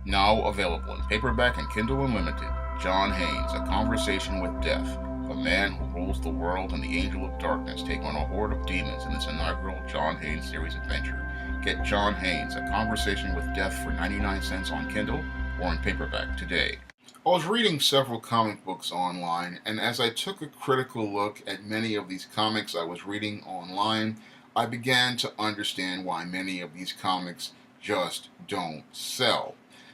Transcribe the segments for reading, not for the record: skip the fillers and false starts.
Now available in paperback and Kindle Unlimited, John Haynes, A Conversation with Death. The man who rules the world and the angel of darkness take on a horde of demons in this inaugural John Haynes series adventure. Get John Haynes, A Conversation with Death for 99 cents on Kindle or in paperback today. I was reading several comic books online, and as I took a critical look at many of these comics I was reading online, I began to understand why many of these comics just don't sell.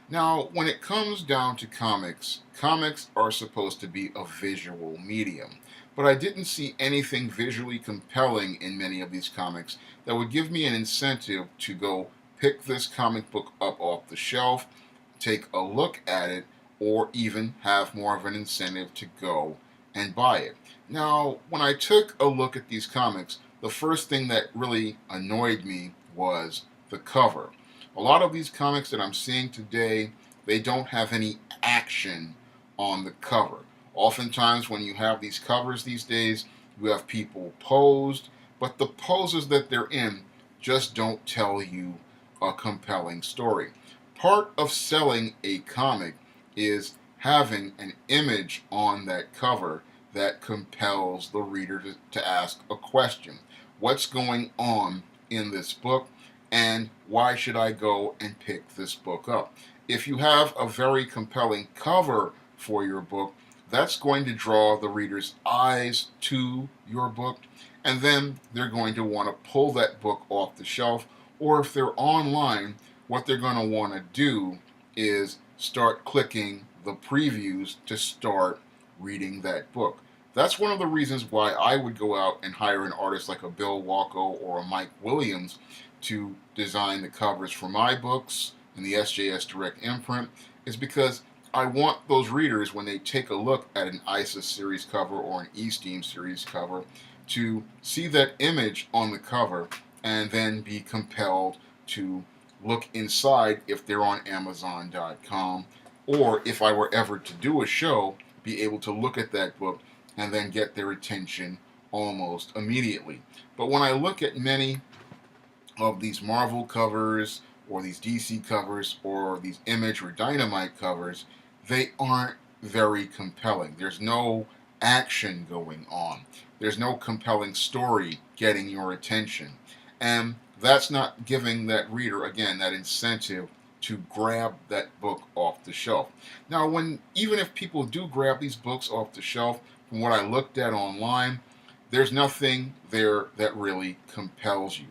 Now, when it comes down to comics, comics are supposed to be a visual medium. But I didn't see anything visually compelling in many of these comics that would give me an incentive to go pick this comic book up off the shelf, take a look at it, or even have more of an incentive to go and buy it. Now, when I took a look at these comics, the first thing that really annoyed me was the cover. A lot of these comics that I'm seeing today, they don't have any action on the cover. Oftentimes, when you have these covers these days, you have people posed, but the poses that they're in just don't tell you a compelling story. Part of selling a comic is having an image on that cover that compels the reader to ask a question. What's going on in this book? And why should I go and pick this book up? If you have a very compelling cover for your book, that's going to draw the reader's eyes to your book, and then they're going to want to pull that book off the shelf, or if they're online, what they're going to want to do is start clicking the previews to start reading that book. That's one of the reasons why I would go out and hire an artist like a Bill Walko or a Mike Williams to design the covers for my books in the SJS Direct imprint, is because I want those readers, when they take a look at an ISIS series cover or an E-Steam series cover, to see that image on the cover and then be compelled to look inside if they're on Amazon.com, or if I were ever to do a show, be able to look at that book and then get their attention almost immediately. But when I look at many of these Marvel covers or these DC covers or these Image or Dynamite covers, they aren't very compelling. There's no action going on. There's no compelling story getting your attention. And that's not giving that reader, again, that incentive to grab that book off the shelf. Now, even if people do grab these books off the shelf, from what I looked at online, there's nothing there that really compels you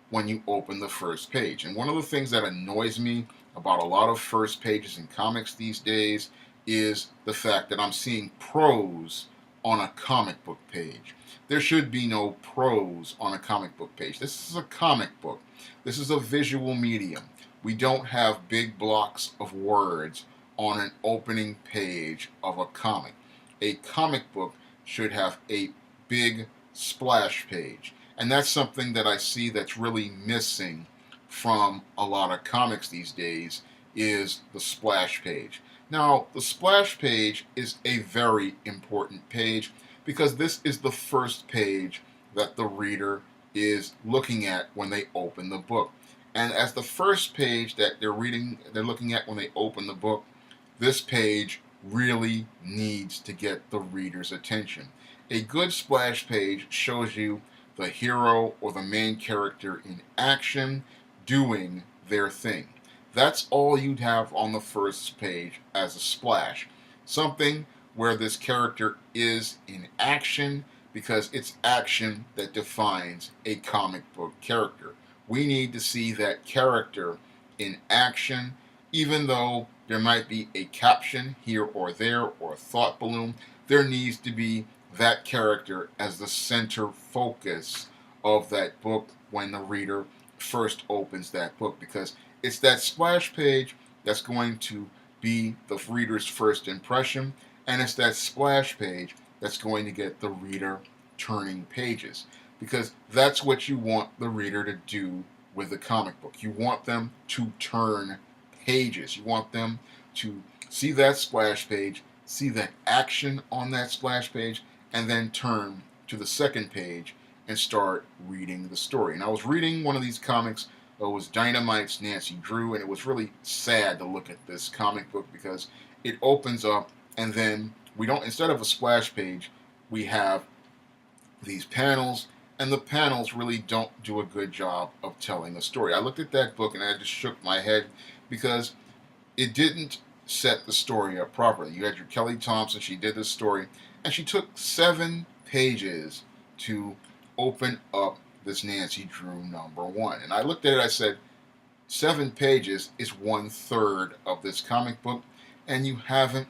when you open the first page. And one of the things that annoys me about a lot of first pages in comics these days is the fact that I'm seeing prose on a comic book page. There should be no prose on a comic book page. This is a comic book. This is a visual medium. We don't have big blocks of words on an opening page of a comic. A comic book should have a big splash page. And that's something that I see that's really missing from a lot of comics these days, is the splash page. Now, the splash page is a very important page because this is the first page that the reader is looking at when they open the book. And as the first page that they're looking at when they open the book, this page really needs to get the reader's attention. A good splash page shows you the hero or the main character in action doing their thing. That's all you'd have on the first page as a splash. Something where this character is in action, because it's action that defines a comic book character. We need to see that character in action, even though there might be a caption here or there or a thought balloon. There needs to be that character as the center focus of that book when the reader first opens that book, because it's that splash page that's going to be the reader's first impression, and it's that splash page that's going to get the reader turning pages, because that's what you want the reader to do with a comic book. You want them to turn pages. You want them to see that splash page, see that action on that splash page, and then turn to the second page and start reading the story. And I was reading one of these comics It was Dynamite's Nancy Drew, and it was really sad to look at this comic book because it opens up, and then we don't, instead of a splash page, we have these panels, and the panels really don't do a good job of telling a story. I looked at that book and I just shook my head because it didn't set the story up properly. You had your Kelly Thompson, she did this story, and she took 7 pages to open up this Nancy Drew #1. And I looked at it, I said, 7 pages is 1/3 of this comic book, and you haven't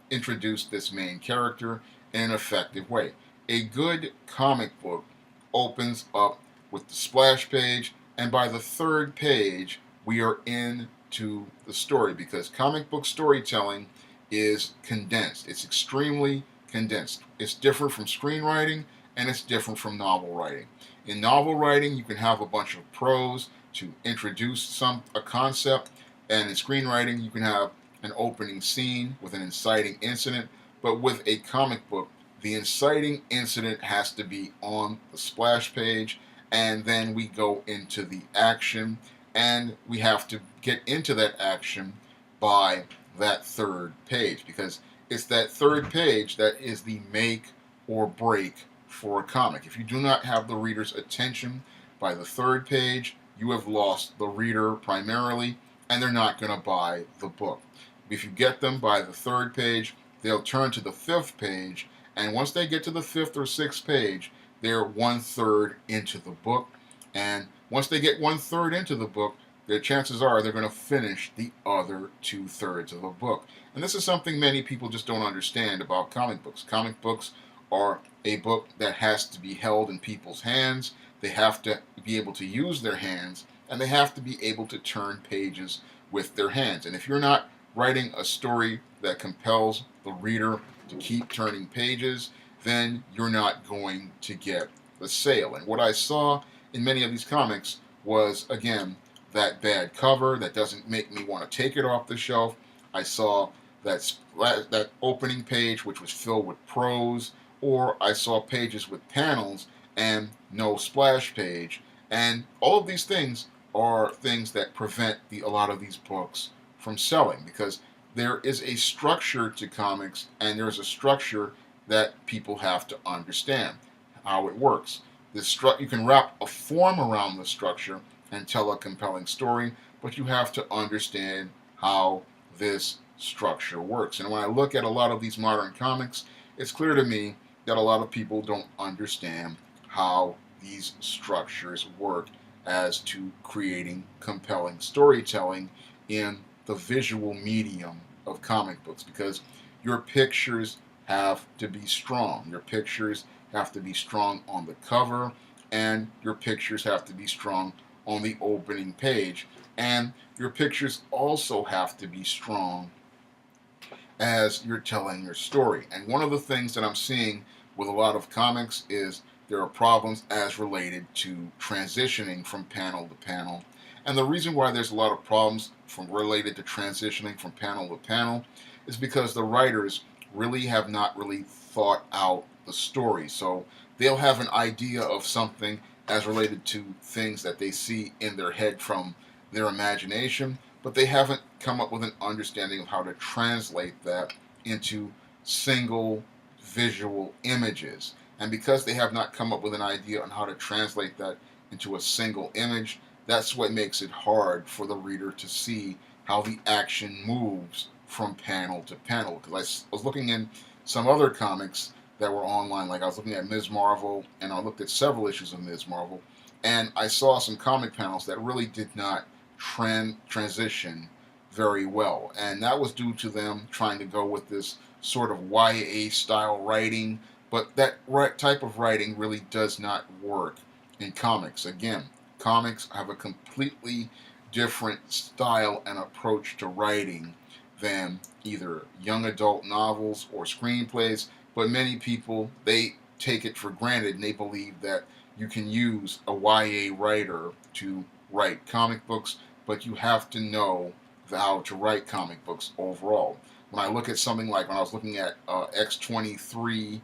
introduced this main character in an effective way. A good comic book opens up with the splash page, and by the 3rd page, we are into the story because comic book storytelling is condensed. It's extremely condensed. It's different from screenwriting, and it's different from novel writing. In novel writing, you can have a bunch of prose to introduce a concept, and in screenwriting, you can have an opening scene with an inciting incident. But with a comic book, the inciting incident has to be on the splash page, and then we go into the action, and we have to get into that action by that 3rd page because it's that 3rd page that is the make or break for a comic. If you do not have the reader's attention by the 3rd page, you have lost the reader primarily, and they're not going to buy the book. If you get them by the 3rd page, they'll turn to the 5th page, and once they get to the 5th or 6th page, they're 1/3 into the book. And once they get 1/3 into the book, the chances are they're going to finish the other 2/3 of the book. And this is something many people just don't understand about comic books. Comic books are a book that has to be held in people's hands. They have to be able to use their hands, and they have to be able to turn pages with their hands. And if you're not writing a story that compels the reader to keep turning pages, then you're not going to get the sale. And what I saw in many of these comics was, again, that bad cover that doesn't make me want to take it off the shelf. I saw that opening page which was filled with prose, or I saw pages with panels and no splash page. And all of these things are things that prevent a lot of these books from selling because there is a structure to comics, and there's a structure that people have to understand how it works. You can wrap a form around the structure and tell a compelling story, but you have to understand how this structure works. And when I look at a lot of these modern comics, it's clear to me that a lot of people don't understand how these structures work as to creating compelling storytelling in the visual medium of comic books, because your pictures have to be strong. Your pictures have to be strong on the cover, and your pictures have to be strong on the opening page. And your pictures also have to be strong as you're telling your story. And one of the things that I'm seeing with a lot of comics is there are problems as related to transitioning from panel to panel. And the reason why there's a lot of problems related to transitioning from panel to panel is because the writers really have not really thought out the story. So they'll have an idea of something as related to things that they see in their head from their imagination, but they haven't come up with an understanding of how to translate that into single visual images. And because they have not come up with an idea on how to translate that into a single image, that's what makes it hard for the reader to see how the action moves from panel to panel. Because I was looking in some other comics that were online, like I was looking at Ms. Marvel, and I looked at several issues of Ms. Marvel, and I saw some comic panels that really did not transition very well. And that was due to them trying to go with this sort of YA style writing, but that type of writing really does not work in comics. Again, comics have a completely different style and approach to writing than either young adult novels or screenplays, but many people, they take it for granted and they believe that you can use a YA writer to write comic books, but you have to know how to write comic books overall. When I look at something like when I was looking at X-23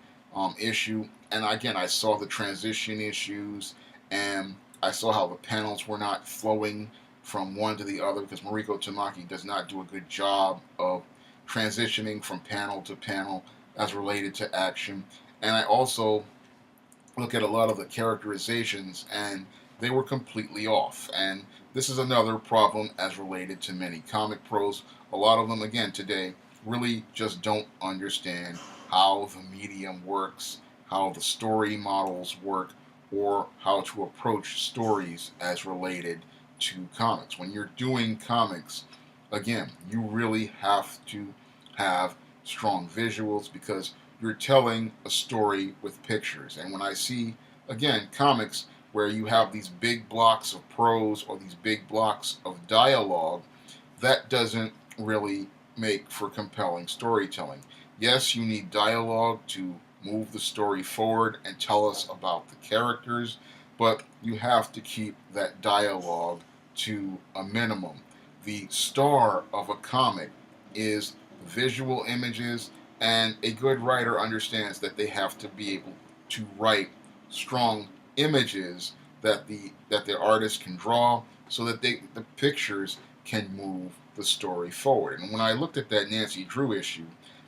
issue, and again I saw the transition issues, and I saw how the panels were not flowing from one to the other because Mariko Tamaki does not do a good job of transitioning from panel to panel as related to action. And I also look at a lot of the characterizations, and they were completely off. And this is another problem as related to many comic pros. A lot of them, again, today really just don't understand how the medium works, how the story models work, or how to approach stories as related to comics. When you're doing comics, again, you really have to have strong visuals because you're telling a story with pictures. And when I see, again, comics where you have these big blocks of prose or these big blocks of dialogue, that doesn't really make for compelling storytelling. Yes, you need dialogue to move the story forward and tell us about the characters, but you have to keep that dialogue to a minimum. The star of a comic is visual images, and a good writer understands that they have to be able to write strong images that the artist can draw so that the pictures can move the story forward. And when I looked at that Nancy Drew issue,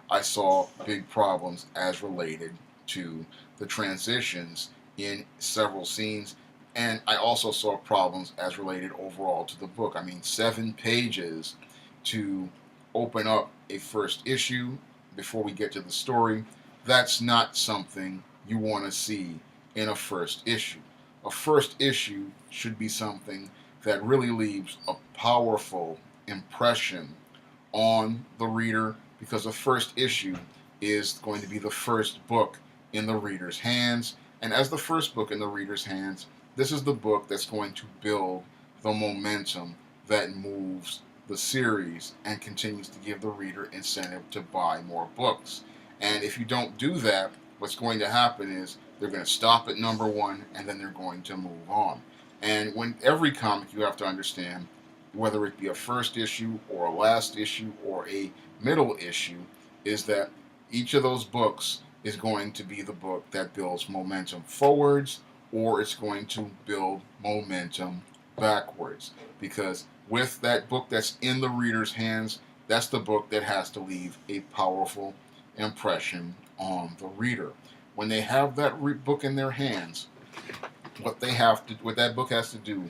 I saw big problems as related to the transitions in several scenes, and I also saw problems as related overall to the book. I mean, 7 pages to open up a first issue before we get to the story, that's not something you want to see in a first issue. A first issue should be something that really leaves a powerful impression on the reader because a first issue is going to be the first book in the reader's hands. And as the first book in the reader's hands, this is the book that's going to build the momentum that moves the series and continues to give the reader incentive to buy more books. And if you don't do that, what's going to happen is they're going to stop at number one and then they're going to move on. And when every comic, you have to understand, whether it be a first issue or a last issue or a middle issue, is that each of those books is going to be the book that builds momentum forwards or it's going to build momentum backwards. Because with that book that's in the reader's hands, that's the book that has to leave a powerful impression on the reader. When they have that book in their hands, what that book has to do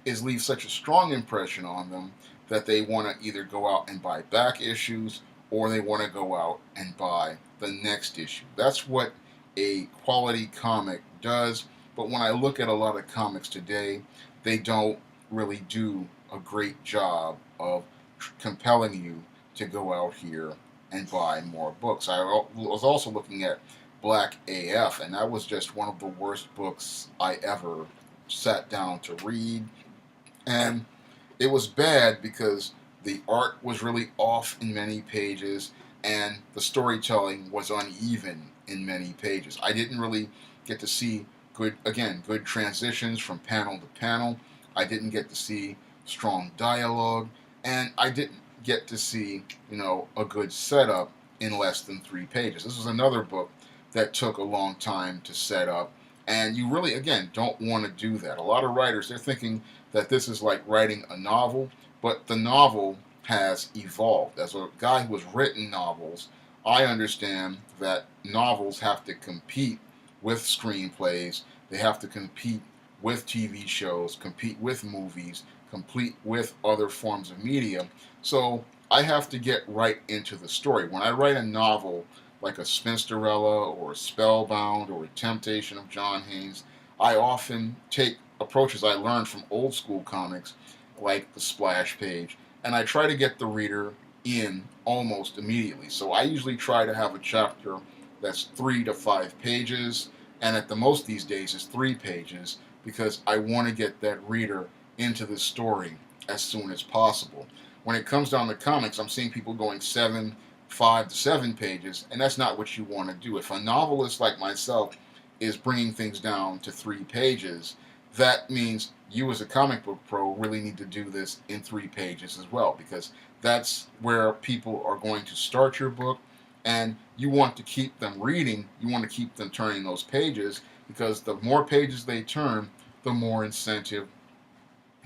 is leave such a strong impression on them that they want to either go out and buy back issues or they want to go out and buy the next issue. That's what a quality comic does. But when I look at a lot of comics today, they don't really do a great job of compelling you to go out here and buy more books. I was also looking at Black AF, and that was just one of the worst books I ever sat down to read. And it was bad because the art was really off in many pages and the storytelling was uneven in many pages. I didn't really get to see good transitions from panel to panel. I didn't get to see strong dialogue, and I didn't get to see, a good setup in less than 3 pages. This was another book that took a long time to set up, and you really, again, don't want to do that. A lot of writers, they're thinking that this is like writing a novel, but the novel has evolved. As a guy who has written novels, I understand that novels have to compete with screenplays, they have to compete with TV shows, compete with movies, compete with other forms of media. So I have to get right into the story. When I write a novel like a Spinsterella or Spellbound or Temptation of John Haynes, I often take approaches I learned from old school comics like the splash page, and I try to get the reader in almost immediately. So I usually try to have a chapter that's 3 to 5 pages, and at the most these days is 3 pages, because I want to get that reader into the story as soon as possible. When it comes down to comics, I'm seeing people going 5 to 7 pages, and that's not what you want to do. If a novelist like myself is bringing things down to 3 pages, that means you as a comic book pro really need to do this in 3 pages as well, because that's where people are going to start your book, and you want to keep them reading, you want to keep them turning those pages, because the more pages they turn, the more incentive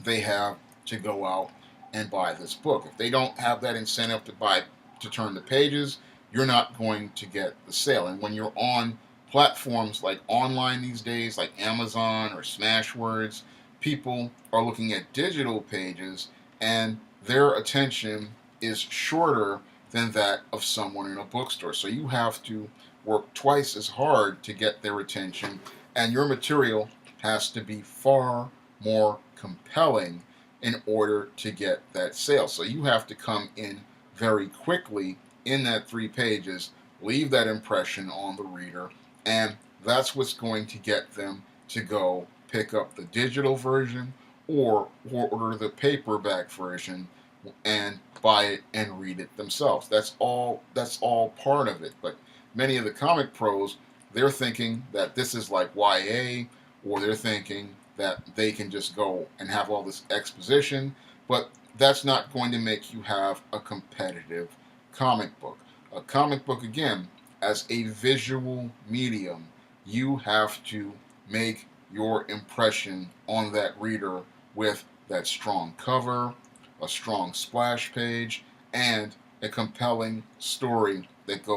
they have to go out and buy this book. If they don't have that incentive to turn the pages, you're not going to get the sale. And when you're on platforms like online these days, like Amazon or Smashwords, people are looking at digital pages and their attention is shorter than that of someone in a bookstore. So you have to work twice as hard to get their attention, and your material has to be far more compelling in order to get that sale. So you have to come in very quickly in that 3 pages, leave that impression on the reader, and that's what's going to get them to go pick up the digital version or order the paperback version and buy it and read it themselves. That's all part of it. But many of the comic pros, they're thinking that this is like YA, or they're thinking that they can just go and have all this exposition, but that's not going to make you have a competitive comic book. A comic book, again, as a visual medium, you have to make your impression on that reader with that strong cover, a strong splash page, and a compelling story that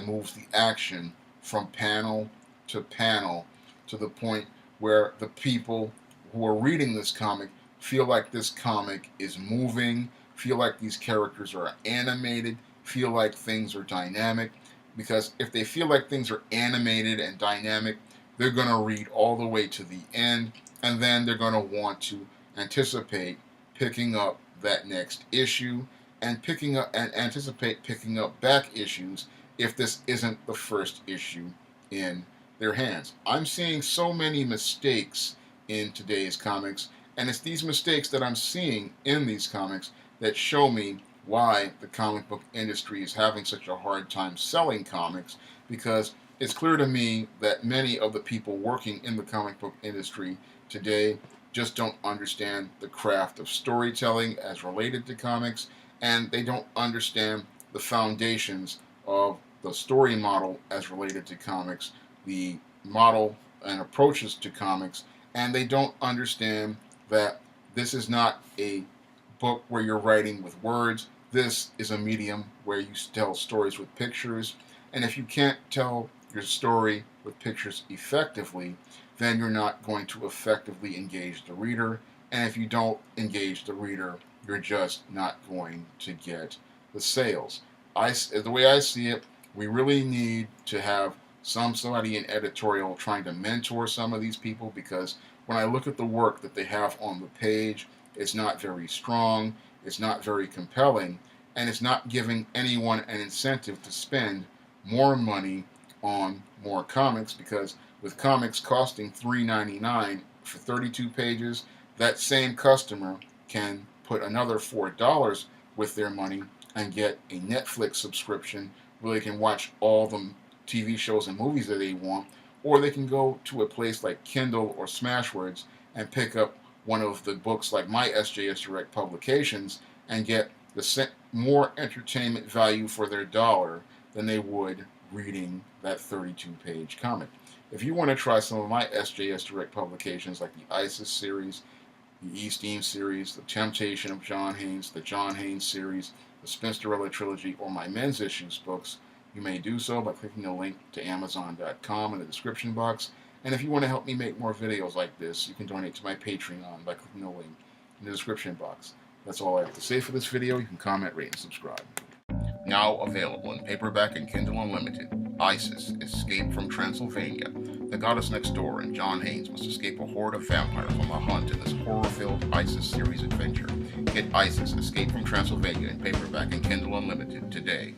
moves the action from panel to panel to the point where the people who are reading this comic feel like this comic is moving, feel like these characters are animated, feel like things are dynamic. Because if they feel like things are animated and dynamic, they're going to read all the way to the end, and then they're going to want to anticipate picking up that next issue and anticipate picking up back issues if this isn't the first issue in their hands. I'm seeing so many mistakes in today's comics, and it's these mistakes that I'm seeing in these comics that show me why the comic book industry is having such a hard time selling comics, because it's clear to me that many of the people working in the comic book industry today just don't understand the craft of storytelling as related to comics, and they don't understand the foundations of the story model as related to comics, the model and approaches to comics, and they don't understand that this is not a book where you're writing with words. This is a medium where you tell stories with pictures, and if you can't tell your story with pictures effectively, then you're not going to effectively engage the reader, and if you don't engage the reader, you're just not going to get the sales. The way I see it, we really need to have somebody in editorial trying to mentor some of these people, because when I look at the work that they have on the page, it's not very strong, it's not very compelling, and it's not giving anyone an incentive to spend more money on more comics, because with comics costing $3.99 for 32 pages, that same customer can put another $4 with their money and get a Netflix subscription where they can watch all the TV shows and movies that they want, or they can go to a place like Kindle or Smashwords and pick up one of the books like my SJS Direct publications and get the more entertainment value for their dollar than they would reading that 32-page comic. If you want to try some of my SJS Direct publications like the ISIS series, the E-Steam series, the Temptation of John Haynes, the John Haynes series, the Spinsterella trilogy, or my men's issues books, you may do so by clicking the link to Amazon.com in the description box. And if you want to help me make more videos like this, you can donate to my Patreon by clicking the link in the description box. That's all I have to say for this video. You can comment, rate, and subscribe. Now available in paperback and Kindle Unlimited, ISIS, Escape from Transylvania. The goddess next door and John Haynes must escape a horde of vampires on the hunt in this horror-filled ISIS series adventure. Get ISIS, Escape from Transylvania in paperback and Kindle Unlimited today.